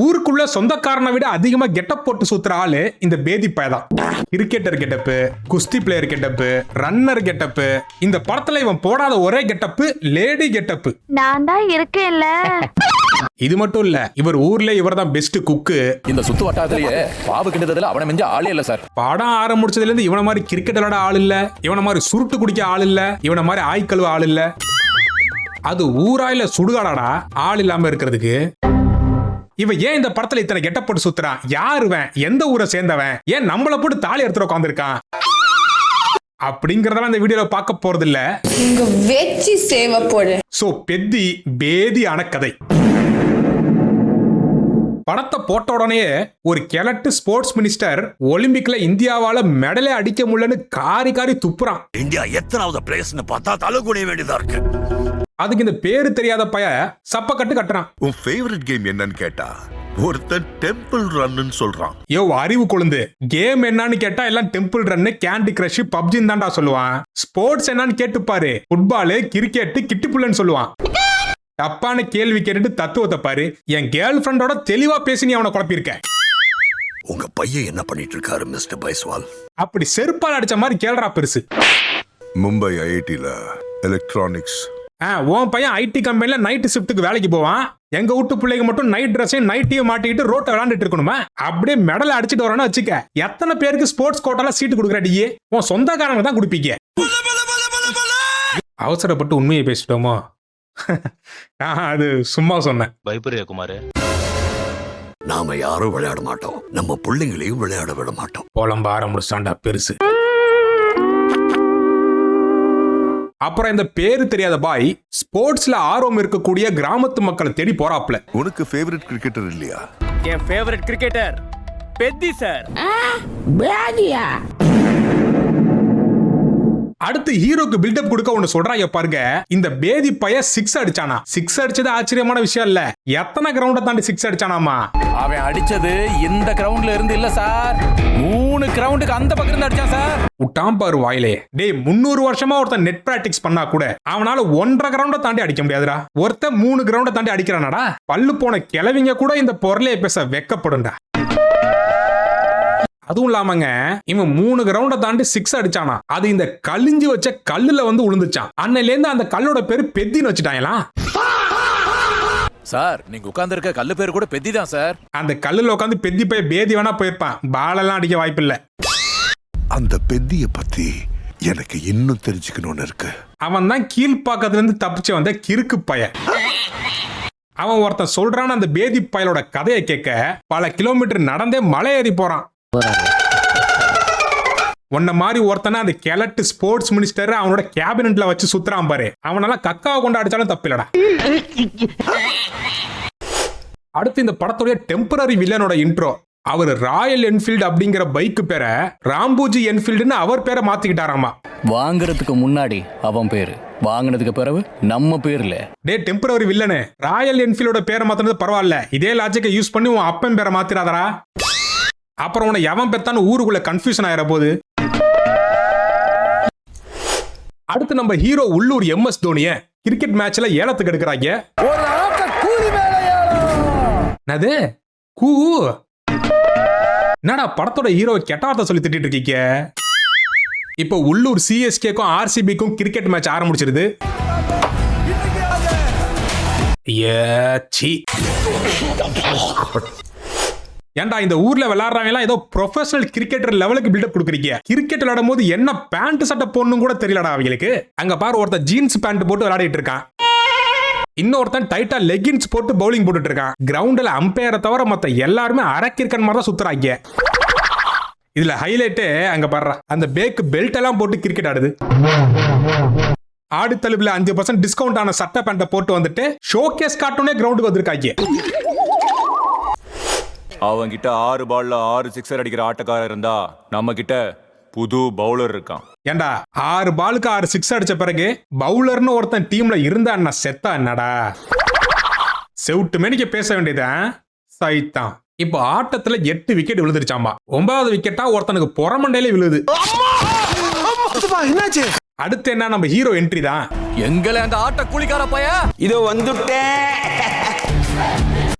ஊருக்குள்ள சொந்தக்காரனை விட அதிகமா கெட்டப் போட்டு சுத்துற ஆளு இந்த பேதி பயதான். கிரிக்கெட்டர் கெட்டப்பு, குஸ்தி பிளேயர் கெட்டப்பு, ரன்னர் கெட்டப்பு. இந்த படத்துல இவன் போடாத ஒரே கெட்டப்பு லேடி கெட்டப்பு. நான் தான் இருக்கேன்ல. இது மட்டும் இல்ல, இவர் ஊர்ல இவர் தான் பெஸ்ட் குக்கு. இந்த சுத்து வட்டாரத்திலேயே பாவு கிண்டதுல அவனை மிஞ்ச ஆளே இல்ல சார். படம் ஆரம்பிச்சதுல இருந்து இவன மாதிரி கிரிக்கெட் விளையாட ஆள் இல்ல, இவன மாதிரி சுருட்டு குடிக்க ஆள் இல்ல, இவன மாதிரி ஆய்க்கழுவ ஆள் இல்ல. அது ஊராயில சுடுகாடாடா ஆள் இல்லாம இருக்கிறதுக்கு. இவன் ஏன் இந்த படத்துல இத்தனை கெட்ட போட்டு சுத்துறான்? யாருவன்? எந்த ஊரை சேர்ந்தவன்? ஏன் நம்மள போட்டு தாலி எடுத்துட்டு உட்காந்துருக்கான்? அப்படிங்கறதெல்லாம் இந்த வீடியோல பார்க்க போறது இல்ல. இங்க வெச்சி சேவ போடு. சோ பெத்தி பேதியான கதை. படத்தை போட்ட உடனே ஒரு கிழட்டு ஸ்போர்ட்ஸ் மினிஸ்டர் ஒலிம்பிக்ல இந்தியாவால மெடலே அடிக்க முடியலன்னு காரி காரி துப்புறான். இந்தியா எத்தனாவது பிளேஸ்னு பார்த்தா தலகுனிய வேண்டியதா இருக்கு. அதுக்கு இந்த பேரு தெரியாத பைய சப்பக்கட்டு கட்டுறான். உன் ஃபேவரட் கேம் என்னன்னு கேட்டா ஒருத்தன் டெம்பிள் ரன்னு சொல்றான். யோ அறிவு கொழுந்து, கேம் என்னன்னு கேட்டா எல்லாம் டெம்பிள் ரன்னு, கேண்டி கிரஷ், பப்ஜின்னு தான்டா சொல்லுவான். ஸ்போர்ட்ஸ் என்னன்னு கேட்டுப்பாரு, ஃபுட்பாலு, கிரிக்கெட், கிட்டிப்புள்ளன்னு சொல்லுவான். தப்பான கேள்வி கேட்டுட்டு தத்துவத்தை பாரு. என் கேர்ள் ஃபிரெண்டோட தெளிவா பேசி நீ அவனை குழப்பிருக்க. உங்க பையன் என்ன பண்ணிட்டு இருக்காரு மிஸ்டர் பைஸ்வால்? அப்படி செருப்பால் அடிச்ச மாதிரி கேள்றா பெருசு. மும்பை ஐஐடில எலக்ட்ரானிக்ஸ். உன் பையன் ஐடி கம்பெனில நைட் ஷிஃப்ட்டுக்கு வேலைக்கு போவான். எங்க வீட்டு பிள்ளைங்க மட்டும் நைட் ட்ரெஸ்ஸையும் நைட்டியும் மாட்டிக்கிட்டு ரோட்டை விளையாண்டுட்டு இருக்கணுமா? அப்படியே மெடல் அடிச்சுட்டு வரான்னு வச்சுக்க. எத்தனை பேருக்கு ஸ்போர்ட்ஸ் கோட்டால சீட்டு கொடுக்குறாடியே? உன் சொந்தக்காரங்க தான் கொடுப்பீங்க. அவசரப்பட்டு உண்மையை பேசிட்டோமோ? அது சும்மா சொன்னேன். பயப்படுறியா குமாரு? நாம யாரும் விளையாட மாட்டோம், நம்ம பிள்ளைங்களையும் விளையாட விட மாட்டோம். புலம்ப ஆரம்பிச்சாண்டா பெருசு. அப்புறம் இந்த பேரு தெரியாத பாய் ஸ்போர்ட்ஸ்ல ஆர்வம் இருக்கக்கூடிய கிராமத்து மக்களை தேடி போறாப்ல. உனக்கு ஃபேவரட் கிரிக்கெட்டர் இல்லையா? என் ஃபேவரட் கிரிக்கெட்டர் பெத்தி சார். அடுத்து ஹீரோக்கு பில்டப் கொடுக்க ஒன்னு சொல்றாங்க பாருங்க. இந்த பேதி பைய 6 அடிச்சானா. 6 அடிச்சது ஆச்சரியமான விஷயம் இல்ல, எத்தனை கிரவுண்ட தாண்டி 6 அடிச்சானாமா? அவன் அடிச்சது இந்த கிரவுண்ட்ல இருந்து இல்ல சார், 3 கிரவுண்டுக்கு அந்த பக்கம் இருந்து அடிச்சான் சார். விட்டாம் பாரு வாயிலே. டேய் 300 வருஷமா ஒருத்தன் நெட் பிராக்டிஸ் பண்ணா கூட அவனால 1.5 கிரவுண்ட தாண்டி அடிக்க முடியாதுடா. ஒருத்தன் 3 கிரவுண்ட தாண்டி அடிக்கிறானடா. பல்லு போன கிழவிங்க கூட இந்த பொருளைய பேச வெக்கப்படும்டா. அதுவும் இல்லாமங்க, இவன் 3 கிரவுண்ட தாண்டி 6 அடிச்சானா. அது இந்த கலிஞ்சு வச்ச கல்லுல வந்து விழுந்துச்சான். அன்னையில இருந்து அந்த கல்லோட பேரு பெத்தின்னு வச்சுட்டாங்களா. சார் நீங்க உட்கார்ந்து இருக்க கல்லு பேரு கூட பெத்தி தான் சார். அந்த கல்லுல உட்காந்து பெத்தி போய் பேதி வேணா போயிருப்பான். பாலெல்லாம் அடிக்க வாய்ப்பு இல்ல. அந்த பெத்திய பத்தி எனக்கு இன்னும் தெரிஞ்சுக்கணும்னு இருக்கு. அவன் தான் கீழ்பாக்கத்துல இருந்து தப்பிச்சு வந்த கிறுக்கு பைய. அவன் ஒருத்தன் சொல்றான், அந்த பேதி பயலோட கதையை கேட்க பல கிலோமீட்டர் நடந்தே மலை ஏறி போறான். உன்ன மாதிரி ஒருத்தனை அந்த கிழட்டு ஸ்போர்ட்ஸ் மினிஸ்டர் அவனோட கேபினெட்ல வச்சு சுத்துறான் பாரு. அவனால கக்காவை கொண்டு அடிச்சாலும் தப்பில்லடா. அடுத்து இந்த படத்துடைய டெம்பரரி வில்லனோட இன்ட்ரோ. அவர் ராயல் என்ஃபீல்டு அப்படிங்கிற பைக்கு பேரை ராம்பூஜி என்ஃபீல்டுன்னு அவர் பேரை மாத்திக்கிட்டாராமா. வாங்குறதுக்கு முன்னாடி அவன் பேரு, வாங்கினதுக்கு பிறகு நம்ம பேர்ல. டே டெம்பரரி வில்லனு, ராயல் என்ஃபீல்டோட பேரை மாத்தினது பரவாயில்ல, இதே லாஜிக்கை யூஸ் பண்ணி உன் அப்பன் பேரை மாத்திராதரா. அப்புறம் உன்னை எவன் பெத்தான்னு ஊருக்குள்ள கன்ஃபியூஷன் ஆயிர போது. அடுத்து நம்ம ஹீரோ உள்ளூர் எம்எஸ் தோனிய கிரிக்கெட் மேட்ச்ல ஏலத்துக்கு எடுக்கிறாங்க. என்னது கூ? என்னடா படத்தோட ஹீரோவை கெட்ட வார்த்தை சொல்லி திட்டிட்டு இருக்கீங்க? இப்போ உள்ளூர் சிஎஸ்கேக்கும் ஆர்சிபிக்கும் கிரிக்கெட் மேட்ச் ஆரம்பிச்சிருது. ஏன்டா இந்த ஊர்ல விளையாடுறாங்க ஏதோ ப்ரொஃபஷனல் கிரிக்கெட்டர் லெவலுக்கு பில்டப் கொடுக்குறீங்க. கிரிக்கெட் விளையாடும் போது என்ன பேண்ட் சட்டை போடணும் கூட தெரியலடா அவங்களுக்கு. அங்க பாரு ஒருத்தன் ஜீன்ஸ் பேண்ட் போட்டு விளையாடிட்டு இருக்கான், இன்னொருத்தன் டைட்டா லெகின்ஸ் போட்டு பவுலிங் போட்டுட்டு இருக்கான். கிரவுண்ட்ல அம்பையரை தவிர மத்த எல்லாருமே அரக்கிருக்கன் மாதிரி தான் சுத்துறாங்க. இதுல ஹைலைட் அங்க பாரு, அந்த பேக் பெல்ட் எல்லாம் போட்டு கிரிக்கெட் ஆடுது. ஆடு தழுவுல 5% டிஸ்கவுண்ட் ஆன சட்டை பேண்ட போட்டு வந்துட்டு ஷோகேஸ் காட்டோனே கிரவுண்டுக்கு வந்திருக்காங்க. அவங்க கிட்ட 6 பால்ல 6 சிக்ஸர் அடிக்கிற ஆட்டக்காரர் இருந்தா நம்ம கிட்ட புது பவுலர் இருக்கான். ஏண்டா 6 பாலுக்கு 6 சிக்ஸ் அடிச்ச பிறகு பவுலர்னு ஒருத்தன் டீம்ல இருந்தா என்ன செத்தா என்னடா? செவுட்டு மேனிக்க பேச வேண்டியதான் சைத்தான். இப்போ ஆட்டத்துல 8 விக்கெட் விழுந்துருச்சாம்பா. 9வது விக்கெட்டா ஒருத்தனுக்கு புறமண்டையில விழுது. அடுத்து என்ன, நம்ம ஹீரோ என்ட்ரி தான். எங்களை அந்த ஆட்ட கூலிக்கார பைய இதோ வந்துட்டேன்.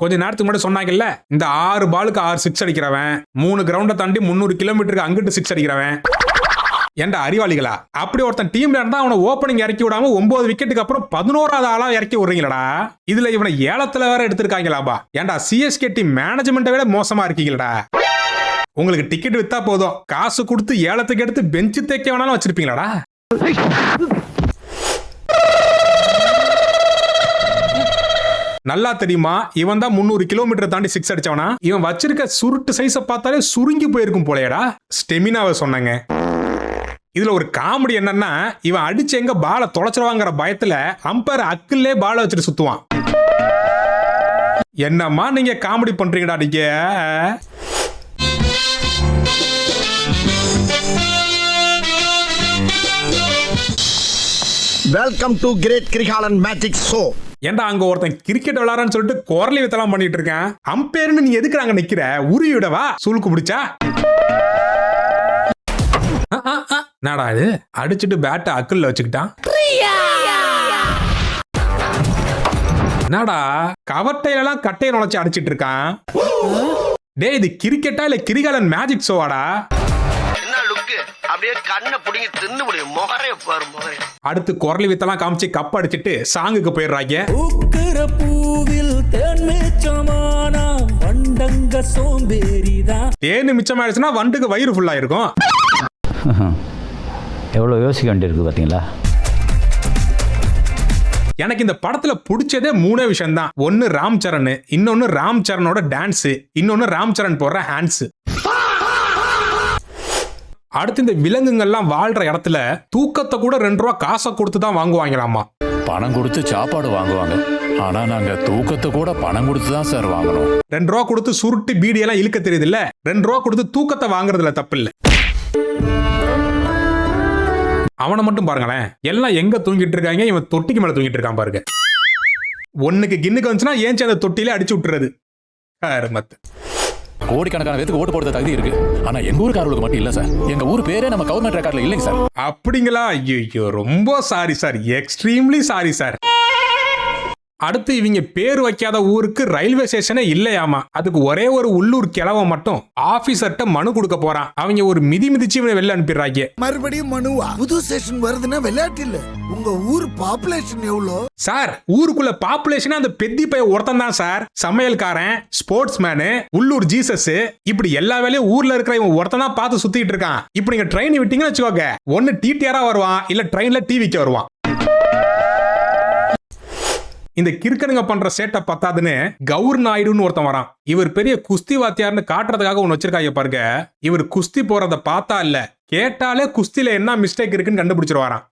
கொஞ்ச நேரத்துக்கு முன்னாடி சொன்னாங்கல்ல, இந்த 6 பாலுக்கு 6 6 அடிக்கிறவன், 3 கிரவுண்டை தாண்டி 300 கிலோமீட்டருக்கு அங்கிட்டு 6 அடிக்கிறவன். ஏன்டா அறிவாளிகளா? அப்படி ஒருத்தன் டீம்ல இருந்தா அவனை ஓப்பனிங் இறக்கி விடாம 9 விக்கெட்டுக்கு அப்புறம் 11வது ஆளா இறக்கி விடுறீங்களடா. இதுல இவனை ஏலத்துல வேற எடுத்திருக்காங்களாப்பா. ஏன்டா சிஎஸ்கே டீம் மேனேஜ்மெண்ட்டை விட மோசமா இருக்கீங்களடா. உங்களுக்கு டிக்கெட் வித்தா போதும், காசு கொடுத்து ஏலத்துக்கு எடுத்து பெஞ்சு தேக்க வேணாலும் வச்சிருப்பீங்களாடா. நல்லா தெரியுமா, இவன் தான் 300 கிலோமீட்டர் தாண்டி 6 அடிச்சவனா. இவன் வச்சிருக்க சுருட்டு சைஸை பார்த்தாலே சுருங்கி போயிருக்கும் போலையடா. ஸ்டெமினாவை சொன்னாங்க. இதுல ஒரு காமெடி என்னன்னா, இவன் அடிச்சு எங்க பாலை தொலைச்சிருவாங்கிற பயத்துல அம்பையர் அக்கிலே பாலை வச்சுட்டு சுத்துவான். என்னம்மா நீங்க காமெடி பண்றீங்கடா நீங்க. Welcome to great Kirikalan magic show. ஏன்டா அங்க ஒருத்தன் கிரிக்கெட் விளையாடுறான்னு சொல்லிட்டு குரலி வித்தலாம் பண்ணிட்டு இருக்கேன். அம்பேர்னு நீ எதுக்கு அங்க நிக்கிற? உருவிடவா சுழுக்கு பிடிச்சா. நாடா இது அடிச்சுட்டு பேட்டை அக்கல்ல வச்சுக்கிட்டான். நாடா கவட்டையெல்லாம் கட்டையை நுழைச்சு அடிச்சிட்டு இருக்கான். டேய் இது கிரிக்கெட்டா இல்ல கிரிகாலன் மேஜிக் ஷோவாடா? அப்படியே கண்ணை புடிங்கி தின்னு முடியும். முகரே பாரு முகரே. அடுத்து குரலி வித்தெல்லாம் காமிச்சு கப் அடிச்சிட்டு சாங்குக்கு போயிடுறாங்க. தேனு மிச்சமாயிடுச்சுன்னா வண்டுக்கு வயிறு ஃபுல்லா இருக்கும். எவ்வளவு யோசிக்க வேண்டியிருக்கு பாத்தீங்களா. எனக்கு இந்த படத்துல பிடிச்சதே 3 விஷயம் தான். ஒன்னு ராம் சரண், இன்னொன்னு ராம் சரணோட டான்ஸ், இன்னொன்னு ராம் சரண் போடுற ஹேண்ட்ஸ். அடுத்து இந்த விலங்குகள்லாம் வாழ்ற இடத்துல தூக்கத்தை கூட 2 ரூபா காசை கொடுத்து தான் வாங்குவாங்களாமா. பணம் கொடுத்து சாப்பாடு வாங்குவாங்க, ஆனா நாங்க தூக்கத்தை கூட பணம் கொடுத்து தான் சார் வாங்கணும். 2 ரூபா கொடுத்து சுருட்டு பீடியெல்லாம் இழுக்க தெரியுது இல்ல, 2 ரூபா கொடுத்து தூக்கத்தை வாங்குறதுல தப்பு இல்ல. அவனை மட்டும் பாருங்களேன், எல்லாம் எங்க தூங்கிட்டு இருக்காங்க, இவன் தொட்டிக்கு மேல தூங்கிட்டு இருக்கான் பாருங்க. ஒண்ணுக்கு கிண்ணுக்கு வந்துச்சுன்னா ஏன் அந்த தொட்டிலே அடிச்சு விட்டுறது. கோடிக்கணக்கான பேருக்கு ஓட்டு போடுற தகுதி இருக்கு, ஆனா எங்க ஊருக்காரர்களுக்கு மட்டும் இல்ல சார். எங்க ஊர் பேரே நம்ம கவர்மெண்ட் ரெக்கார்ட்ல இல்லைங்க சார். அப்படிங்களா? ஐயோ ரொம்ப sorry sir, extremely sorry sir. அடுத்து இவங்க பேர் வைக்காத ஊருக்கு ரயில்வே ஸ்டேஷனே இல்லையாமா. அதுக்கு ஒரே ஒரு உள்ளூர் கிழவன் மட்டும் ஆபீசர்ட்ட மனு கொடுக்க போறான். அவங்க ஒரு மிதிச்சு இவனை வெளில அனுப்பிடுறாங்க. மறுபடியும் மனுவா? புது ஸ்டேஷன் வருதுன்னா விளையாட்டு இல்ல. உங்க ஊர் பாப்புலேஷன் எவ்வளோ சார்? ஊருக்குள்ள பாப்புலேஷன் அந்த பெத்தி பைய ஒருத்தன் தான் சார். சமையல்காரன், ஸ்போர்ட்ஸ் மேனு, உள்ளூர் ஜீசஸ், இப்படி எல்லா வேலையும் ஊர்ல இருக்கிற இவன் ஒருத்தன் தான் பார்த்து சுத்திட்டு இருக்கான். இப்ப நீங்க ட்ரெயின் விட்டீங்கன்னு வச்சுக்கோங்க, ஒன்னு டிடிஆரா வருவான், இல்ல ட்ரெயின்ல டிவிக்கு வருவான். இந்த கிறுக்கனுங்க பண்ற சேட்டை பத்தாதுன்னு கவுர் நாயுடுன்னு ஒருத்தன் வரான். இவர் பெரிய குஸ்தி வாத்தியார்னு காட்டுறதுக்காக ஒன்னு வச்சிருக்காங்க பாருங்க. இவர் குஸ்தி போறத பார்த்தா இல்ல, கேட்டாலே குஸ்தில என்ன மிஸ்டேக் இருக்குன்னு கண்டுபிடிச்சிருவாராம்.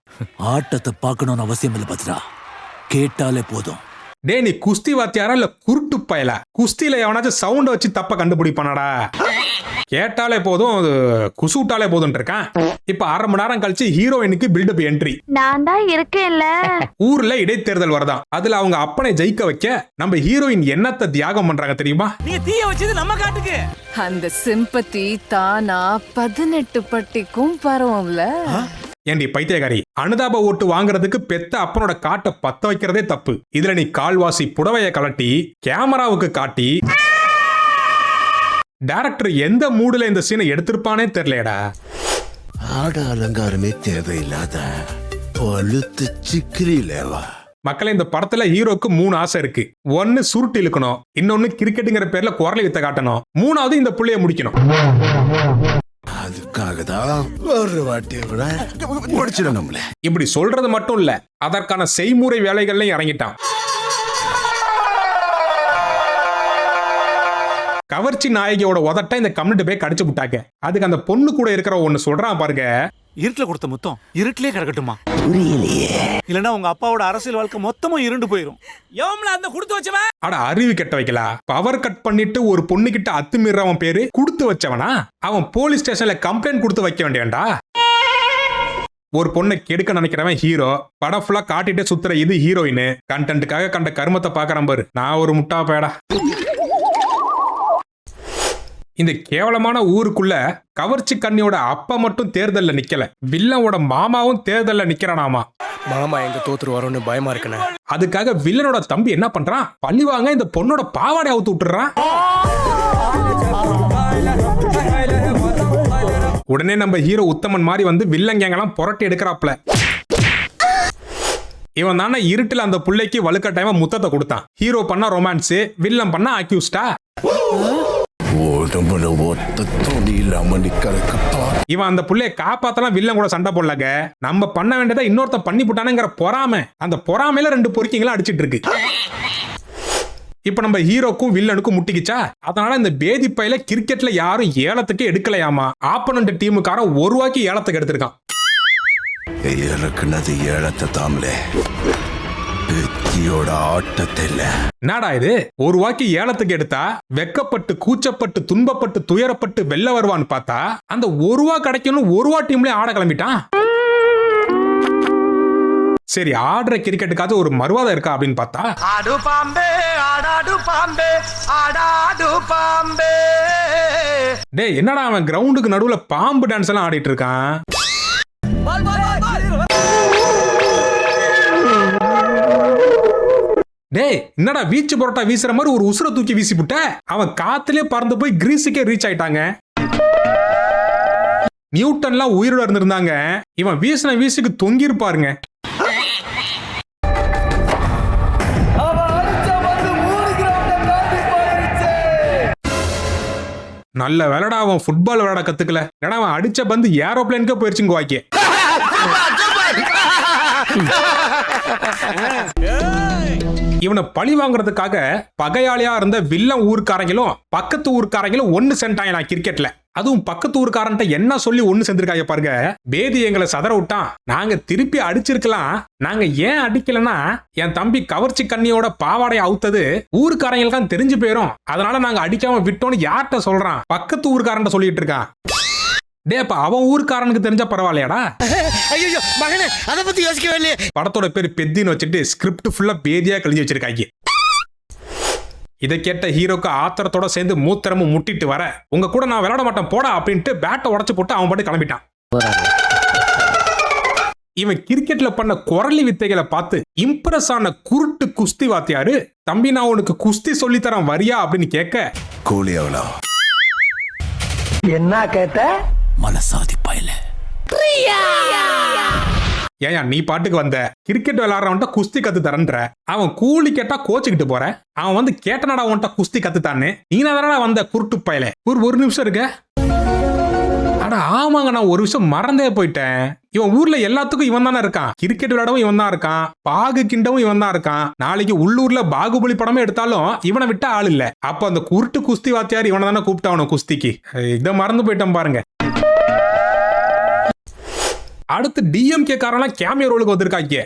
ஆட்டத்தை பார்க்கணும்னு அவசியம் இல்லை பத்ரா, கேட்டாலே போதும். டே நீ குஸ்தி வாத்தியாரா இல்ல குருட்டு பயல? குஸ்தில எவனாச்சும் சவுண்ட வச்சு தப்ப கண்டுபிடிப்பானடா. கேட்டாலே போதும், குசுட்டாலே போதும் இருக்கான். இப்ப 1/2 மணி நேரம் கழிச்சு ஹீரோயினுக்கு பில்டப் என்ட்ரி. நான் தான் இருக்கேன்ல. ஊர்ல இடைத்தேர்தல் வருதான். அதுல அவங்க அப்பனை ஜெயிக்க வைக்க நம்ம ஹீரோயின் என்னத்தை தியாகம் பண்றாங்க தெரியுமா? நீ தீய வச்சது நம்ம காட்டுக்கு. அந்த சிம்பத்தி தானா 18 பட்டிக்கும் பரவும்ல. ஏண்டி பைத்தியகாரி, அனுதாப ஓட்டு வாங்குறதுக்கு பெத்த அப்பனோட காட்டை பத்த வைக்கிறதே தப்பு. இதுல நீ கால்வாசி புடவைய கலட்டி கேமராவுக்கு காட்டி டைரக்டர் எந்த மூடுல இந்த சீனை எடுத்திருப்பானே தெரியலடா. ஆட அலங்காரமே தேவையில்லாத பழுத்து சிக்கிரிலேவா. மக்களே, இந்த படத்துல ஹீரோக்கு 3 ஆசை இருக்கு. ஒன்னு சுருட்டு இழுக்கணும், இன்னொன்னு கிரிக்கெட்டுங்கிற பேர்ல குரலை வித்த காட்டணும், 3வது இந்த புள்ளைய முடிக்கணும். அதுக்காக தான் ஒரு வாட்டியை விட முடிச்சிடணும்ல. இப்படி சொல்றது மட்டும் இல்ல, அதற்கான செய்முறை வேலைகள்லையும் இறங்கிட்டான். கவர்ச்சி நாயகியோட உதட்ட இந்த கம்யூனிட்டி போய் கடிச்சு விட்டாங்க. அதுக்கு அந்த பொண்ணு கூட இருக்கிற ஒண்ணு சொல்றான் பாருங்க. இருட்டுல கொடுத்த முத்தம் இருட்டிலே கிடக்கட்டுமா? புரியலையே. இல்லனா உங்க அப்பாவோட அரசியல் வாழ்க்கை மொத்தமும் இருண்டு போயிரும். எவம்ல அந்த கொடுத்து வச்சவன்? அட அறிவு கெட்ட வைக்கலா. பவர் கட் பண்ணிட்டு ஒரு பொண்ணு கிட்ட அத்துமீறவன் பேரு கொடுத்து வச்சவனா? அவன் போலீஸ் ஸ்டேஷன்ல கம்ப்ளைண்ட் கொடுத்து வைக்க வேண்டியவன்டா. ஒரு பொண்ணை கெடுக்க நினைக்கிறவன் ஹீரோ, படம் ஃபுல்லா காட்டிட்டே சுத்துற இது ஹீரோயின். கண்டென்ட்டுக்காக கண்ட கருமத்தை பாக்குறான் பாரு. நான் ஒரு முட்டா பேடா. இந்த கேவலமான ஊருக்குள்ள கவர்ச்சி கண்ணியோட அப்பா மட்டும் தேர்தல்ல நிக்கல, வில்லனோட மாமாவும் தேர்தல்ல நிக்கிறானாமா. மாமா எங்க தோத்துரு வரோன்னு பயமா இருக்குண்ணே. அதுக்காக வில்லனோட தம்பி என்ன பண்றான், பழி வாங்க இந்த பொண்ணோட பாவாடை அவுத்து விட்டுறான். உடனே நம்ம ஹீரோ உத்தமன் மாதிரி வந்து வில்லன் கேங்கெல்லாம் புரட்டி எடுக்கிறாப்ல. இவன் தானே இருட்டுல அந்த புள்ளைக்கு வலுக்கட்டாயமா முத்தத்தை கொடுத்தான். ஹீரோ பண்ணா ரொமான்ஸ், வில்லன் பண்ணா அக்யூஸ்டா. இவன் அந்த புள்ளைய காப்பாத்தலாம் வில்லன் கூட சண்டை போடலங்க. நம்ம பண்ண வேண்டியதை இன்னொருத்த பண்ணி போட்டானுங்கிற பொறாமை, அந்த பொறாமையில ரெண்டு பொறுக்கிங்களா அடிச்சிட்டு இருக்கு. இப்ப நம்ம ஹீரோக்கும் வில்லனுக்கும் முட்டிக்கிச்சா, அதனால இந்த பேதி பையில கிரிக்கெட்ல யாரும் ஏலத்துக்கு எடுக்கலையாமா. ஆப்பனண்ட் டீமுக்காரன் ₹1 ஏலத்துக்கு எடுத்திருக்கான். எனக்குனது ஏலத்தை தாமலே, பெத்தியோட ஆட்டத்தை இல்ல. என்னடா இது, ₹1 ஏலத்துக்கு எடுத்தா வெக்கப்பட்டு கூச்சப்பட்டு துன்பப்பட்டு துயரப்பட்டு வெல்ல வருவான்னு பார்த்தா அந்த ₹1 கிடைக்கணும் ₹1 டீம்ல ஆட கிளம்பிட்டான். சரி, ஆடுற கிரிக்கெட்டுக்காவது ஒரு மறுவாதம் இருக்கா அப்படின்னு பார்த்தா, டேய் என்னடா அவன் கிரவுண்டுக்கு நடுவுல பாம்பு டான்ஸ் எல்லாம் ஆடிட்டு இருக்கான். டேய் என்னடா வீச்சு பரோட்டா வீசுற மாதிரி ஒரு உசுர தூக்கி வீசி புட்ட. அவன் காத்திலே பறந்து போய் கிரீஸுக்கே ரீச் ஆயிட்டாங்க. நியூட்டன்லாம் உயிரோட இருந்திருந்தாங்க, இவன் வீசின வீசுக்கு தொங்கி இருப்பாருங்க. நல்ல வேலைடா அவன் ஃபுட்பால் விளையாட கத்துக்கல. ஏன்னா அவன் அடிச்ச பந்து ஏரோப்ளேனுக்கே போயிருச்சுங்க வாக்கி. இவனை பழி வாங்குறதுக்காக பகையாளியா இருந்த வில்லன் ஊர்க்காரங்களும் பக்கத்து ஊர்க்காரங்களும் ஒன்னு சென்றாங்க கிரிக்கெட்ல. அதுவும் பக்கத்து ஊர்க்காரன்ட்ட என்ன சொல்லி ஒன்னு செஞ்சிருக்காங்க பாருங்க. பேதி எங்களை சதற விட்டான், நாங்க திருப்பி அடிச்சிருக்கலாம், நாங்க ஏன் அடிக்கலன்னா என் தம்பி கவர்ச்சி கண்ணியோட பாவாடைய அவுத்தது ஊர்க்காரங்களுக்கான் தெரிஞ்சு போயிரும், அதனால நாங்க அடிக்காம விட்டோம்னு யார்கிட்ட சொல்றான், பக்கத்து ஊர்க்காரன் சொல்லிட்டு இருக்கான். டேப்பா அவன் ஊர்க்காரனுக்கு தெரிஞ்சா பரவாயில்லையாடா. ஐயோ மகனே, அத பத்தி யோசிக்கவே இல்லையே. படத்தோட பேர் பெத்தின்னு வச்சுட்டு ஸ்கிரிப்ட் ஃபுல்லா பேதியா கழிஞ்சு வச்சிருக்காங்க. இதை கேட்ட ஹீரோக்கு ஆத்திரத்தோட சேர்ந்து மூத்திரமும் முட்டிட்டு வர, உங்க கூட நான் விளையாட மாட்டேன் போடா அப்படின்ட்டு பேட்டை உடச்சு போட்டு அவன் பாட்டு கிளம்பிட்டான். இவன் கிரிக்கெட்ல பண்ண குரலி வித்தைகளை பார்த்து இம்ப்ரெஸ் ஆன குருட்டு குஸ்தி வாத்தியாரு, தம்பி நான் உனக்கு குஸ்தி சொல்லித்தரேன் வரியா அப்படின்னு கேட்க, கூலி எவ்வளோ? என்ன கேட்ட? மனசாதி பாயில. ஏயா நீ பாட்டுக்கு வந்த கிரிக்கெட் விளையாடுறவன்ட்ட குஸ்தி கத்து தரன்ற, அவன் கூலி கேட்டா கோச்சுக்கிட்டு போற, அவன் வந்து கேட்டனடா அவன்கிட்ட குஸ்தி கத்துத்தானே, நீ தானடா வந்த குருட்டு பயல. ஒரு நிமிஷம் இருக்க. அட ஆமாங்க, நான் ஒரு விஷயம் மறந்தே போயிட்டேன். இவன் ஊர்ல எல்லாத்துக்கும் இவன் தானே இருக்கான், கிரிக்கெட் விளையாடவும் இவன் தான் இருக்கான், பாகு கிண்டவும் இவன் தான் இருக்கான். நாளைக்கு உள்ளூர்ல பாகுபலி படமே எடுத்தாலும் இவனை விட்ட ஆள் இல்ல. அப்ப அந்த குருட்டு குஸ்தி வாத்தியார் இவனை தானே கூப்பிட்டாவணும் குஸ்திக்கு. இதை மறந்து போயிட்டான் பாருங்க. அடுத்து டிஎம்கே காரெல்லாம் கேமியோ ரோலுக்கு வந்திருக்காங்க.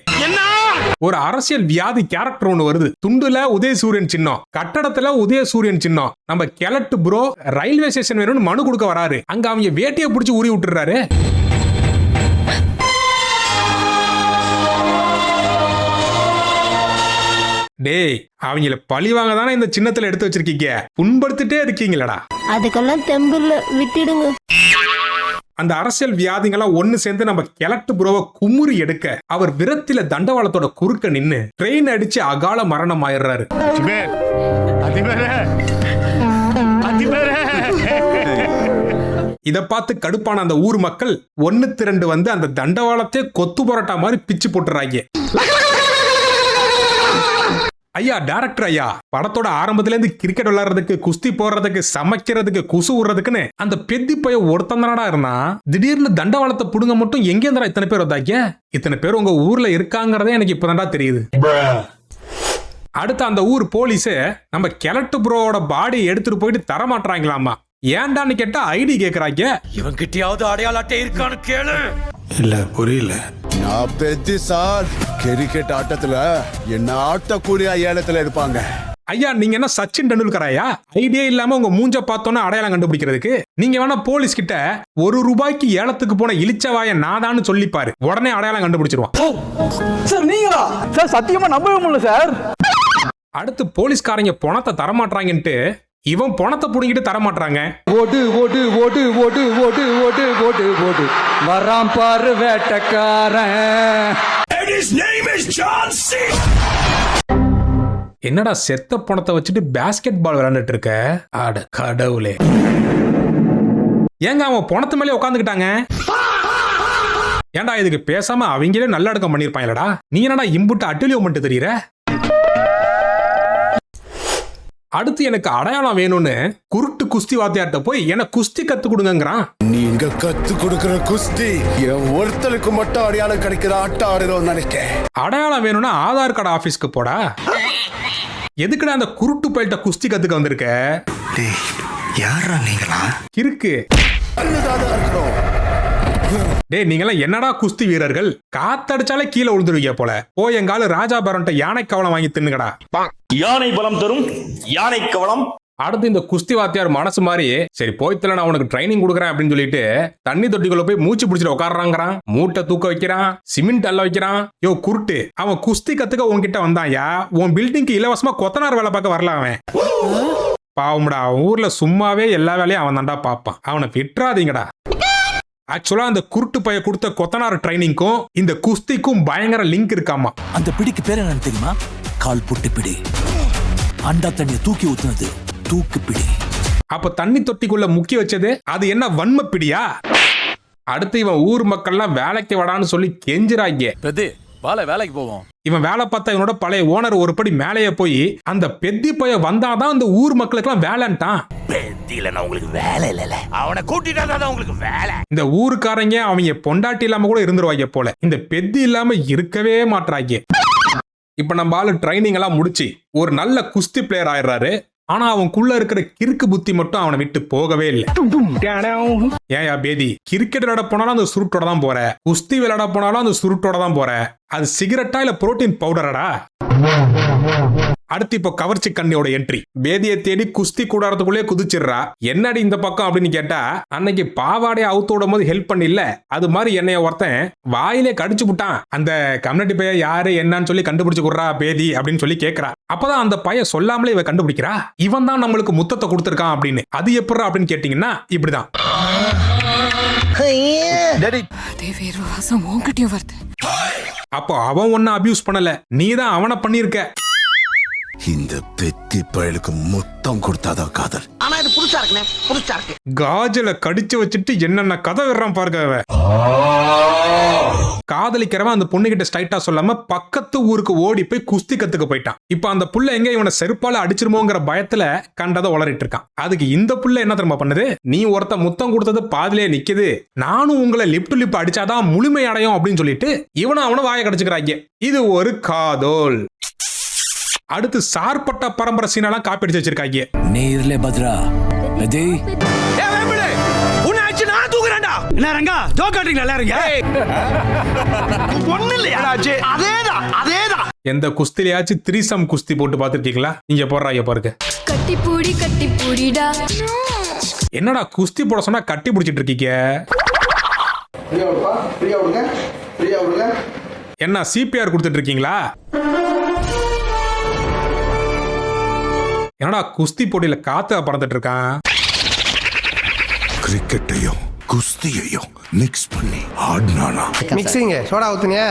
ஒரு அரசியல் வியாதி கேரக்டர் ஒண்ணு வருது. துண்டுல உதயசூரியன் சின்னம், கட்டடத்துல உதயசூரியன் சின்னம். நம்ம கெலட்டு ப்ரோ ரயில்வே ஸ்டேஷன் வேணும்னு மனு கொடுக்க வராரு. அங்க அவங்க வேட்டியை பிடிச்சி ஊறி விட்டுறாரு. டேய் அவங்கள பழி வாங்க தானே இந்த சின்னத்துல எடுத்து வச்சிருக்கீங்க, புண்படுத்திட்டே இருக்கீங்களடா. அதுக்கெல்லாம் தெம்பில்ல, விட்டுடுங்க. அந்த அரசியல் வியாதிகள்லாம் ஒண்ணு சேர்ந்து நம்ம கெலட்டு ப்ரோவை குமுறி எடுக்க, அவர் விரத்தில தண்டவாளத்தோட குறுக்க நின்னு ட்ரெயின் அடிச்சு அகால மரணம் ஆயிடுறாரு. இத பார்த்து கடுப்பான அந்த ஊர் மக்கள் ஒன்னு திரண்டு வந்து அந்த தண்டவாளத்தை கொத்து பரோட்டா மாதிரி பிச்சு போட்டுறாங்க. ஐயா டைரக்டர் ஐயா, படத்தோட ஆரம்பத்துல இருந்து கிரிக்கெட் விளையாடுறதுக்கு, குஸ்தி போடுறதுக்கு, சமைக்கிறதுக்கு, குசு விடுறதுக்குன்னு அந்த பெத்தி பைய ஒருத்தந்தனடா இருந்தா, திடீர்னு தண்டவாளத்தை புடுங்க மட்டும் எங்கே இருந்தா இத்தனை பேர் வந்தாங்க? இத்தனை பேர் உங்க ஊர்ல இருக்காங்கிறதே எனக்கு இப்பதான்டா தெரியுது. அடுத்து அந்த ஊர் போலீஸ் நம்ம கெலட்டு ப்ரோவோட பாடி எடுத்துட்டு போயிட்டு தரமாட்டாங்களாமா. ஏன்டான்னு கேட்டா ஐடி கேக்குறாங்க. இவன் கிட்டயாவது அடையாள அட்டை இருக்கான்னு கேளு. இல்ல புரியல. நான் பெத்தி சார், கிரிக்கெட் ஆட்டத்துல என்ன ஆட்டக்கூடிய ஏலத்துல எடுப்பாங்க. ஐயா நீங்க என்ன சச்சின் டெண்டுல்கராயா? ஐடியா இல்லாம உங்க மூஞ்ச பார்த்தோன்னா அடையாளம் கண்டுபிடிக்கிறதுக்கு நீங்க வேணா போலீஸ் கிட்ட ₹1 ஏலத்துக்கு போன இளிச்சவாய நாதான்னு சொல்லிப்பாரு, உடனே அடையாளம் கண்டுபிடிச்சிருவான். சார் நீங்களா? சார் சத்தியமா நம்பவே முடியல சார். அடுத்து போலீஸ்காரங்க பணத்தை தரமாட்டாங்கன்ட்டு இவன் பணத்தை புடுங்கிட்டு தரமாட்டாங்க. ஓடு ஓடு ஓடு ஓடு ஓடு ஓடு ஓடு ஓடு வராம் பாரு வேட்டக்காரன். என்னடா செத்த பணத்தை வச்சுட்டு பேஸ்கெட் பால் விளையாண்டுட்டு இருக்க? ஆட கடவுளே, ஏங்க அவன் பணத்து மேலே உட்காந்துக்கிட்டாங்க? ஏன்டா இதுக்கு பேசாம அவங்களே நல்லடக்கம் பண்ணிருப்பாங்களடா. நீ என்னடா இம்புட்டு அட்டலியம் மட்டும் தெரியற? அடுத்து எனக்கு அடையாளம் வேணும்னு குருட்டு குஸ்தி வாத்தியார்ட்ட போய் எனக்கு குஸ்தி கத்து கொடுங்கறான். நீங்க கத்து கொடுக்கிற குஸ்தி என் ஒருத்தனுக்கு மட்டும் அடையாளம் கிடைக்கிற ஆட்டம் ஆடுறோம் நினைக்க. அடையாளம் வேணும்னா ஆதார் கார்டு ஆபீஸ்க்கு போடா. எதுக்குடா அந்த குருட்டு பயில்ட்ட குஸ்தி கத்துக்க வந்திருக்க? யாரா நீங்களா? இருக்கு டேய், நீங்களாம் என்னடா குஸ்தி வீரர்கள்? காத்தடிச்சாலே கீழே விழுந்துருவீங்க போல. போய் எங்கால ராஜா பேரன்ட்ட யானை கவலம் வாங்கி தின்னுங்கடா. யானை பலம் தரும் யானை கவலம். அடுத்து இந்த குஸ்தி வாத்தியார் மனசு மாதிரி சரி போய்த்துல நான் உனக்கு ட்ரைனிங் கொடுக்குறேன் அப்படின்னு சொல்லிட்டு தண்ணி தொட்டிக்குள்ள போய் மூச்சு பிடிச்சிட்டு உட்காடுறாங்கிறான். மூட்டை தூக்க வைக்கிறான், சிமெண்ட் அள்ள வைக்கிறான். யோ குருட்டு, அவன் குஸ்தி கத்துக்க உன்கிட்ட வந்தாயா? உன் பில்டிங்க்கு இலவசமா கொத்தனார் வேலை பார்க்க வரல அவன். பாவம்டா, ஊர்ல சும்மாவே எல்லா வேலையும் அவன் தான்டா பாப்பான். அவனை விட்டுறாதீங்கடா. ஆக்சுவலா அந்த குருட்டு பைய கொடுத்த கொத்தனார் ட்ரைனிங்க்கும் இந்த குஸ்திக்கும் பயங்கர லிங்க் இருக்காமா. அந்த பிடிக்கு பேர் என்னன்னு தெரியுமா? கால் புட்டு பிடி. அண்டா தண்ணிய தூக்கி ஊத்துனது தூக்கு பிடி. அப்ப தண்ணி தொட்டிக்குள்ள முக்கி வச்சது அது என்ன வன்ம பிடியா? அடுத்து இவன் ஊர் மக்கள்லாம் வேலைக்கு வடான்னு சொல்லி கெஞ்சுறாங்க. பெது வாழ வேலைக்கு போவோம். இவன் வேலை பார்த்தா இவனோட பழைய ஓனர் ஒரு படி மேலேயே போய் அந்த பெத்தி பைய வந்தாதான் அந்த ஊர் மக்களுக்கு எல்லாம் வேலைன்ட்டான். உங்களுக்கு வேலை இல்ல, அவனை கூட்டிட்டு உங்களுக்கு வேலை. இந்த ஊருக்காரங்க அவங்க பொண்டாட்டி இல்லாம கூட இருந்துருவாங்க போல. இந்த பெத்தி இல்லாம இருக்கவே மாட்டாங்க. இப்ப நம்ம ஆளு ட்ரைனிங் எல்லாம் முடிச்சு ஒரு நல்ல குஸ்தி பிளேயர் ஆயிடுறாரு. ஆனா அவனுக்குள்ள இருக்கிற கிறுக்கு புத்தி மட்டும் அவனை விட்டு போகவே இல்லை. ஏயா பேதி, கிரிக்கெட் விளையாட போனாலும் அந்த சுருட்டோட தான் போற, குஸ்தி விளையாட போனாலும் அந்த சுருட்டோட தான் போற. அது சிகரெட்டா இல்ல புரோட்டீன் பவுடரடா? அடுத்து இப்போ கவர்ச்சி கண்ணியோட என்ட்ரி. பேதியை தேடி குஸ்தி கூடாரத்துக்குள்ளே குதிச்சிடுறா. என்னடி இந்த பக்கம் அப்படின்னு கேட்டா, அன்னைக்கு பாவாடைய அவுத்து விடும் போது ஹெல்ப் பண்ணில்ல, அது மாதிரி என்னைய ஒருத்தன் வாயிலே கடிச்சு விட்டான். அந்த கம்யூனிட்டி பைய யாரு என்னன்னு சொல்லி கண்டுபிடிச்சு கொடுறா பேதி அப்படின்னு சொல்லி கேட்கறா. அப்பதான் அந்த பைய சொல்லாமலே இவ கண்டுபிடிக்கிறா, இவன் தான் நம்மளுக்கு முத்தத்தை கொடுத்துருக்கான் அப்படின்னு. அது எப்படா அப்படின்னு கேட்டீங்கன்னா இப்படிதான். அப்போ அவன் ஒன்னும் அபியூஸ் பண்ணல, நீதான் அவனை பண்ணிருக்க. இந்த பெத்தி பயலுக்கு மொத்தம் கொடுத்தாதான் காதல். ஆனா இது புதுசா இருக்குனே, புதுசா இருக்கு. காஜல கடிச்சு வச்சுட்டு என்னென்ன கதை விடுறான் பாருங்க. காதலிக்கிறவன் அந்த பொண்ணு கிட்ட ஸ்ட்ரைட்டா சொல்லாம பக்கத்து ஊருக்கு ஓடி போய் குஸ்தி கத்துக்க போயிட்டான். இப்ப அந்த புள்ள எங்க இவனை செருப்பால அடிச்சிருமோங்கிற பயத்துல கண்டதை உளறிட்டு இருக்கான். அதுக்கு இந்த புள்ள என்ன தெரியுமா பண்ணுது? நீ ஒருத்த முத்தம் கொடுத்தது பாதிலே நிக்குது, நானும் உங்களை லிப் டு லிப் அடிச்சாதான் முழுமை அடையும் அப்படின்னு சொல்லிட்டு இவனை அவனை வாயை கடிச்சுக்கிறாங்க. இது ஒரு காதோல். அடுத்து சார்பட்ட பரம்பரை சீனெல்லாம் காப்பி அடிச்சு வச்சிருக்காங்க. நேர்ல பத்ரா பெதி உன்னாச்சு நான் தூக்குறேன்டா. என்ன ரங்கா ஜோக் காட்றீங்களா எல்லாரும்? ஒண்ணு இல்லையா? அதேதான். எந்த குஸ்திலையாச்சும் த்ரீசம் குஸ்தி போட்டு பாத்துருக்கீங்களா? இங்க போடுறாங்க பாருங்க. கட்டி பூடிடா. என்னடா குஸ்தி போட சொன்னா கட்டி பிடிச்சிட்டு இருக்கீங்க? என்ன சிபிஆர் கொடுத்துட்டு இருக்கீங்களா? என்னடா குஸ்தி போட்டியில காத்து பறந்துட்டு இருக்கான். கிரிக்கெட்டையும் குஸ்தியையும் மிக்ஸ் பண்ணி ஆடினானா? Mixing soda ஊத்துனியா?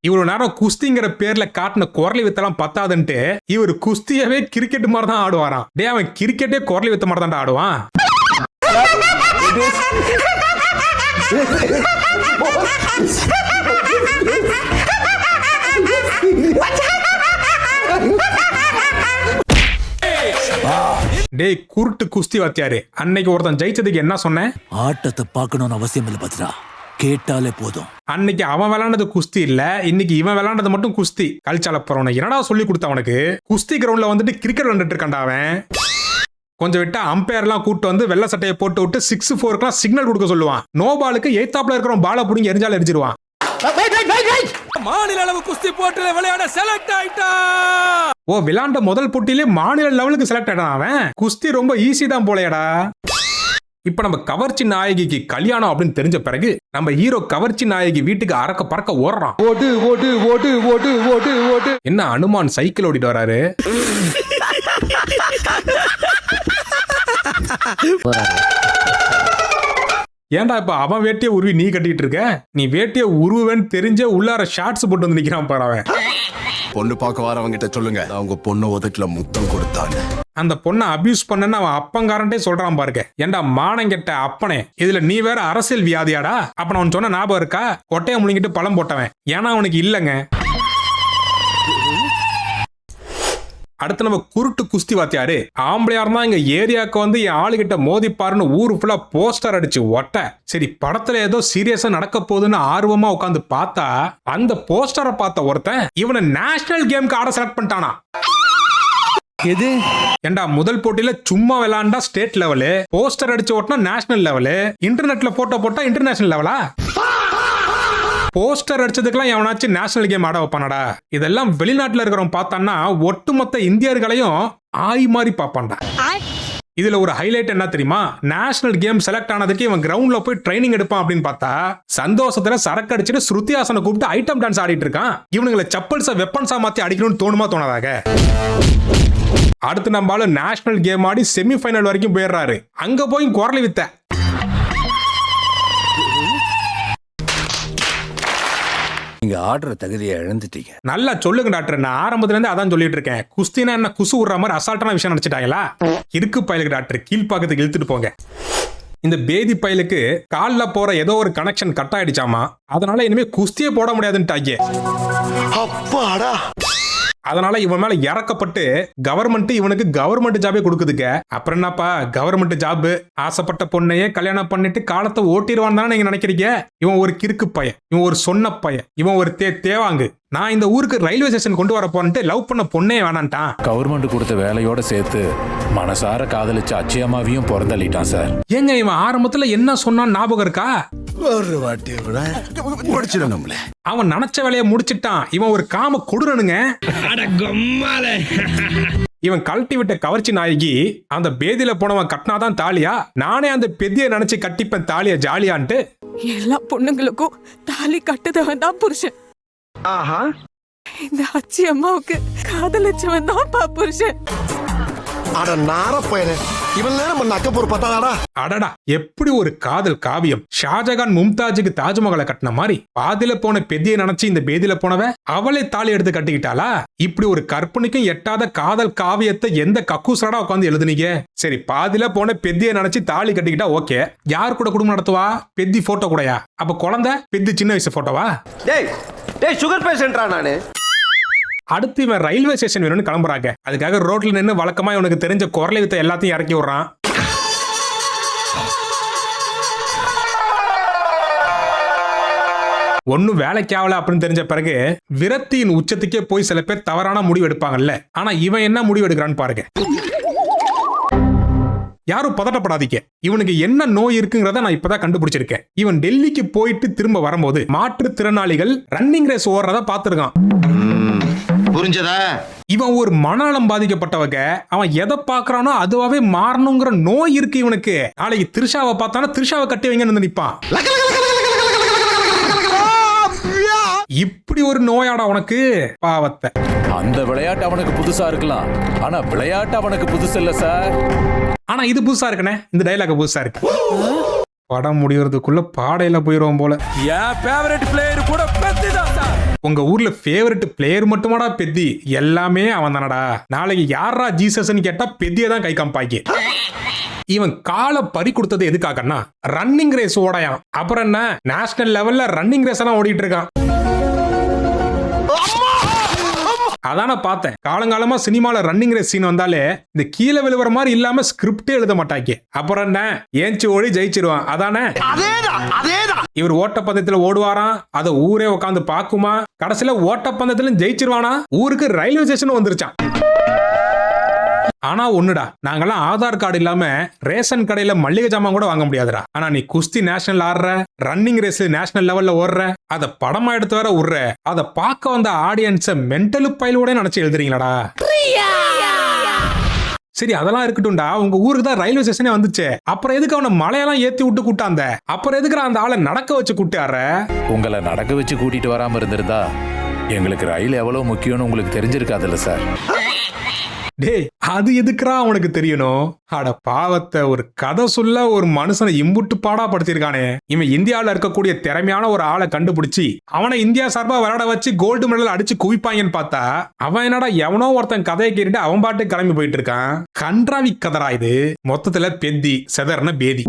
இவ்வளவு நேரம் குஸ்திங்கிற பேர்ல காட்டின குரலி வித்தெல்லாம் பத்தாதுன்ட்டு இவர் குஸ்தியவே கிரிக்கெட் மாதிரி தான் ஆடுவாராம். டே, அவன் கிரிக்கெட்டே குரலி வித்த மாதிரி தான் ஆடுவான். டேய் குருட்டு குஸ்தி வாத்தியாரு, அன்னைக்கு ஒருத்தன் ஜெயிச்சதுக்கு என்ன சொன்னேன்? ஆட்டத்தை பார்க்கணும்னு அவசியம் இல்லை பத்ரா, கேட்டாலே போதும். அன்னைக்கு அவன் விளையாண்டது குஸ்தி இல்ல, இன்னைக்கு இவன் விளையாண்டது மட்டும் குஸ்தி. கல்ச்சால போறவன என்னடா சொல்லி கொடுத்த அவனுக்கு? குஸ்தி கிரவுண்ட்ல வந்துட்டு கிரிக்கெட் விளையாண்டுட்டு இருக்கான்டா அவன். கொஞ்சம் விட்டா அம்பையர் எல்லாம் கூட்டு வந்து வெள்ள சட்டையை போட்டு விட்டு 6-4 சிக்னல் கொடுக்க சொல்லுவான். நோ பாலுக்கு எய்தாப்ல இருக்கிறவன் பாலை புடிங்கி எரிஞ்சாலும் எரிஞ்சிருவான். மாநில அளவு குஸ்தி போட்டியில விளையாட செலக்ட் ஆயிட்டா. ஓ, விளையாண்ட முதல் போட்டியிலே மாநில லெவலுக்கு செலக்ட் ஆயிட்டான் அவன். குஸ்தி ரொம்ப ஈஸி தான் போலையடா. இப்ப நம்ம கவர்ச்சி நாயகிக்கு கல்யாணம் அப்படின்னு தெரிஞ்ச பிறகு நம்ம ஹீரோ கவர்ச்சி நாயகி வீட்டுக்கு அறக்க பறக்க ஓடுறான். ஓடு ஓடு ஓடு ஓடு ஓடு ஓடு. என்ன அனுமான் சைக்கிள் ஓடிட்டு வராரு? ஏன்டா இப்ப அவன் வேட்டிய உருவி நீ கட்டிட்டு இருக்க? நீ வேட்டிய உருவேன்னு தெரிஞ்ச உள்ளார ஷார்ட்ஸ் போட்டு வந்து நிக்கிறான் பாரு அவன். பொண்ணு பார்க்க வரவங்க கிட்ட சொல்லுங்க அவங்க பொண்ணு உதட்டுல முத்தம் கொடுத்தாங்க. அந்த பொண்ணை அபியூஸ் பண்ணன்னு அவன் அப்பங்காரன்ட்டே சொல்றான் பாருங்க. ஏன்டா மானங்கெட்ட அப்பனே, இதுல நீ வேற அரசியல் வியாதியாடா? அப்ப அவன் சொன்ன ஞாபகம் இருக்கா? கொட்டையை முழுங்கிட்டு பழம் போட்டவன். ஏன்னா அவனுக்கு இல்லங்க. அடுத்து நம்ம குருட்டு குஸ்தி வாத்தியாரு ஆம்பளையா இருந்தா இங்க ஏரியாவுக்கு வந்து என் ஆளுகிட்ட மோதிப்பாருன்னு ஊரு ஃபுல்லா போஸ்டர் அடிச்சு ஒட்ட. சரி படத்துல ஏதோ சீரியஸா நடக்க போகுதுன்னு ஆர்வமா உட்காந்து பார்த்தா அந்த போஸ்டரை பார்த்த ஒருத்தன் இவனை நேஷனல் கேம்க்கு ஆட செலக்ட் பண்ணிட்டானா. எது ஏண்டா முதல் போட்டியில சும்மா விளையாண்டா ஸ்டேட் லெவலு, போஸ்டர் அடிச்சு ஓட்டினா நேஷனல் லெவலு, இன்டர்நெட்ல போட்டோ போட்டா இன்டர்நேஷனல் லெவலா? போஸ்டர் அடிச்சதுக்கெல்லாம் எவனாச்சும் நேஷனல் கேம் ஆட வைப்பானடா? இதெல்லாம் வெளிநாட்டுல இருக்கிறவன் பார்த்தான்னா ஒட்டுமொத்த இந்தியர்களையும் ஆய் மாதிரி பார்ப்பான்டா. இதுல ஒரு ஹைலைட் என்ன தெரியுமா? நேஷனல் கேம் செலக்ட் ஆனதுக்கு இவன் கிரவுண்ட்ல போய் ட்ரைனிங் எடுப்பான் அப்படின்னு பார்த்தா சந்தோஷத்துல சரக்கு அடிச்சுட்டு ஸ்ருதிஹாசனை கூப்பிட்டு ஐட்டம் டான்ஸ் ஆடிட்டு இருக்கான். இவனுங்களை சப்பல்ஸா வெப்பன்ஸா மாத்தி அடிக்கணும்னு தோணுமா தோணாதாக? அடுத்து நம்மளால நேஷனல் கேம் ஆடி செமிஃபைனல் வரைக்கும் போயிடுறாரு. அங்க போய் குரலி வித்த நீங்க ஆடுற தகுதியை இழந்துட்டீங்க. நல்லா சொல்லுங்க டாக்டர். நான் ஆரம்பத்துல இருந்து அதான் சொல்லிட்டு இருக்கேன். குஸ்தினா என்ன குசு விடுற மாதிரி அசால்ட்டான விஷயம் நினைச்சிட்டாங்களா? இருக்கு பயலுக்கு டாக்டர், கீழ்பாக்கத்துக்கு இழுத்துட்டு போங்க. இந்த பேதி பயலுக்கு கால்ல போற ஏதோ ஒரு கனெக்ஷன் கட் ஆயிடுச்சாமா. அதனால இனிமே குஸ்தியே போட முடியாதுன்ட்டாங்க. அப்பாடா. அதனால இவன் மேல இறக்கப்பட்டு கவர்மெண்ட் இவனுக்கு கவர்மெண்ட் ஜாபே கொடுக்குதுங்க. அப்புறம் என்னப்பா கவர்மெண்ட் ஜாப்? ஆசைப்பட்ட பொண்ணையே கல்யாணம் பண்ணிட்டு காலத்தை ஓட்டிடுவான்னு தானே நீங்க நினைக்கிறீங்க? இவன் ஒரு கிறுக்கு பையன், இவன் ஒரு சொன்ன பையன், இவன் ஒரு தேவாங்கு. நான் இந்த ஊருக்கு ரயில்வே ஸ்டேஷன் கொண்டு வர போறேன்ட்டு லவ் பண்ண பொண்ணே வேணான்ட்டான். கவர்மெண்ட் கொடுத்த வேலையோட சேர்த்து மனசார காதலிச்ச அச்சயமாவையும் பிறந்தள்ளிட்டான் சார். ஏங்க இவன் ஆரம்பத்துல என்ன சொன்னான் ஞாபகம் இருக்கா? ஒரு வாட்டி விட முடிச்சிடணும்ல. அவன் நினைச்ச வேலையை முடிச்சிட்டான். இவன் ஒரு காம கொடுறனுங்க. இவன் கழட்டி விட்ட கவர்ச்சி நாயகி அந்த பேதியில போனவன் கட்டினாதான் தாலியா? நானே அந்த பெதிய நினைச்சு கட்டிப்பேன் தாலியா ஜாலியான்ட்டு. எல்லா பொண்ணுங்களுக்கும் தாலி கட்டுதவன் தான் புருஷன். ஆஹா, இந்த அச்சி அம்மாவுக்கு காதலிச்சவன் தான் புருஷன். அட நார பையனே, இவன் நேரம் பண்ண அக்க போர் பத்தாதாடா. அடடா, எப்படி ஒரு காதல் காவியம்! ஷாஜகான் மும்தாஜுக்கு தாஜ்மஹாலை கட்டின மாதிரி பாதியில போன பெதியை நினைச்சு இந்த பேதியில போனவ அவளே தாலி எடுத்து கட்டிக்கிட்டாளா? இப்படி ஒரு கற்பனைக்கும் எட்டாத காதல் காவியத்தை எந்த கக்கூசரடா உட்காந்து எழுதுனீங்க? சரி, பாதியில போன பெத்தியை நினைச்சு தாலி கட்டிக்கிட்டா ஓகே. யார் கூட குடும்பம் நடத்துவா? பெத்தி போட்டோ கூடயா? அப்ப குழந்தை பெத்தி சின்ன வயசு போட்டோவா? டேய் சுகர் பேஷண்டா நானு. அடுத்து இவன் ரயில்வே ஸ்டேஷன் வேணும்னு கிளம்புறாங்க. அதுக்காக ரோட்ல நின்று வழக்கமா இவனுக்கு தெரிஞ்ச குரலை வித்த எல்லாத்தையும் இறக்கி விடுறான். ஒன்னும் வேலைக்கு ஆகல அப்படின்னு தெரிஞ்ச பிறகு விரக்தியின் உச்சத்துக்கே போய் சில பேர் தவறான முடிவு எடுப்பாங்கல்ல. ஆனா இவன் என்ன முடிவு எடுக்கிறான்னு பாருங்க. யாரும் பதட்டப்படாதீங்க. இவனுக்கு என்ன நோய் இருக்குங்கிறத நான் இப்பதான் கண்டுபிடிச்சிருக்கேன். இவன் டெல்லிக்கு போயிட்டு திரும்ப வரும்போது மாற்றுத்திறனாளிகள் ரன்னிங் ரேஸ் ஓடுறத பாத்துருக்கான். புரிஞ்சதா? இவன் ஒரு மனநலம் பாதிக்கப்பட்டவங்க. அவன் எதை பாக்குறானோ அதுவாவே மாறணுங்கிற நோய் இருக்கு இவனுக்கு. நாளைக்கு திரிஷாவை பார்த்தானா திரிஷாவை கட்டி வைங்கன்னு நினைப்பான். இப்படி ஒரு நோயாடா உனக்கு? பாவத்தை. அந்த விளையாட்டு அவனுக்கு புதுசா இருக்கலாம், ஆனா விளையாட்டு அவனுக்கு புதுசு இல்ல சார். ஆனா இது புதுசா இருக்குனே. இந்த டைலாக் புதுசா இருக்கு. படம் முடியறதுக்குள்ள பாடையில போயிடுவோம் போல. என் ஃபேவரட் பிளேயர் கூட பெத்தி தான் சார். உங்க ஊர்ல ஃபேவரட் பிளேயர் மட்டுமாடா பெத்தி? எல்லாமே அவன் தானடா. நாளைக்கு யாரா ஜீசஸ்ன்னு கேட்டா பெத்தியை தான் கை காம்பாக்கி. இவன் காலை பறி கொடுத்தது எதுக்காகன்னா ரன்னிங் ரேஸ் ஓடையான். அப்புறம் என்ன, நேஷனல் லெவல்ல ரன்னிங் ரேஸ் எல்லாம் ஓடிட்டு இருக்கான். அதான பார்த்தேன். காலங்காலமா சினிமால ரன்னிங் ரேஸ் சீன் வந்தாலே இந்த கீழே விழுவற மாதிரி இல்லாம ஸ்கிரிப்டே எழுத மாட்டாங்க. அப்புறம் என்ன, ஏஞ்சி ஓடி ஜெயிச்சிருவான். அதானே? இவர் ஓட்டப்பந்தயத்துல ஓடுவாராம். அத ஊரே உட்காந்து பாக்குமா. கடைசியில ஓட்டப்பந்தயத்துல ஜெயிச்சிருவானா. ஊருக்கு ரயில்வே ஸ்டேஷன் வந்துருச்சான். ஆனா ஒண்ணுடா, நாங்கெல்லாம் ஆதார் கார்டு இல்லாம ரேஷன் கடையில மல்லிகை ஜாமான் கூட வாங்க முடியாதுடா. ஆனா நீ குஸ்தி நேஷனல் ஆடுற, ரன்னிங் ரேஸ் நேஷனல் லெவல்ல ஓடுற, அத படமா எடுத்து வர விடுற. அத பார்க்க வந்த ஆடியன்ஸ மென்டல் பைலோட நினைச்சு எழுதுறீங்களாடா? சரி, அதெல்லாம் இருக்கட்டும்டா. உங்க ஊருக்கு தான் ரயில்வே ஸ்டேஷனே வந்துச்சு. அப்புறம் எதுக்கு அவனை மலையெல்லாம் ஏத்தி விட்டு கூட்டாந்த? அப்புறம் எதுக்கு அந்த ஆளை நடக்க வச்சு கூட்டார? உங்களை நடக்க வச்சு கூட்டிட்டு வராம இருந்திருந்தா எங்களுக்கு ரயில் எவ்வளவு முக்கியம்னு உங்களுக்கு தெரிஞ்சிருக்காதுல்ல சார். டேய் அது எதுக்குறா அவனுக்கு தெரியணும்? அட பாவத்தை, ஒரு கதை சொல்ல ஒரு மனுஷனை இம்புட்டு பாடா படுத்திருக்கானே. இவன் இந்தியாவில் இருக்கக்கூடிய திறமையான ஒரு ஆளை கண்டுபிடிச்சி அவனை இந்தியா சார்பா விளையாட வச்சு கோல்டு மெடல் அடிச்சு குவிப்பாங்கன்னு பார்த்தா அவன் என்னடா எவனோ ஒருத்தன் கதையை கேட்டுட்டு அவன் பாட்டு கிளம்பி போயிட்டு இருக்கான். கன்றாவி கதரா இது. மொத்தத்துல பெத்தி செதறன பேதி.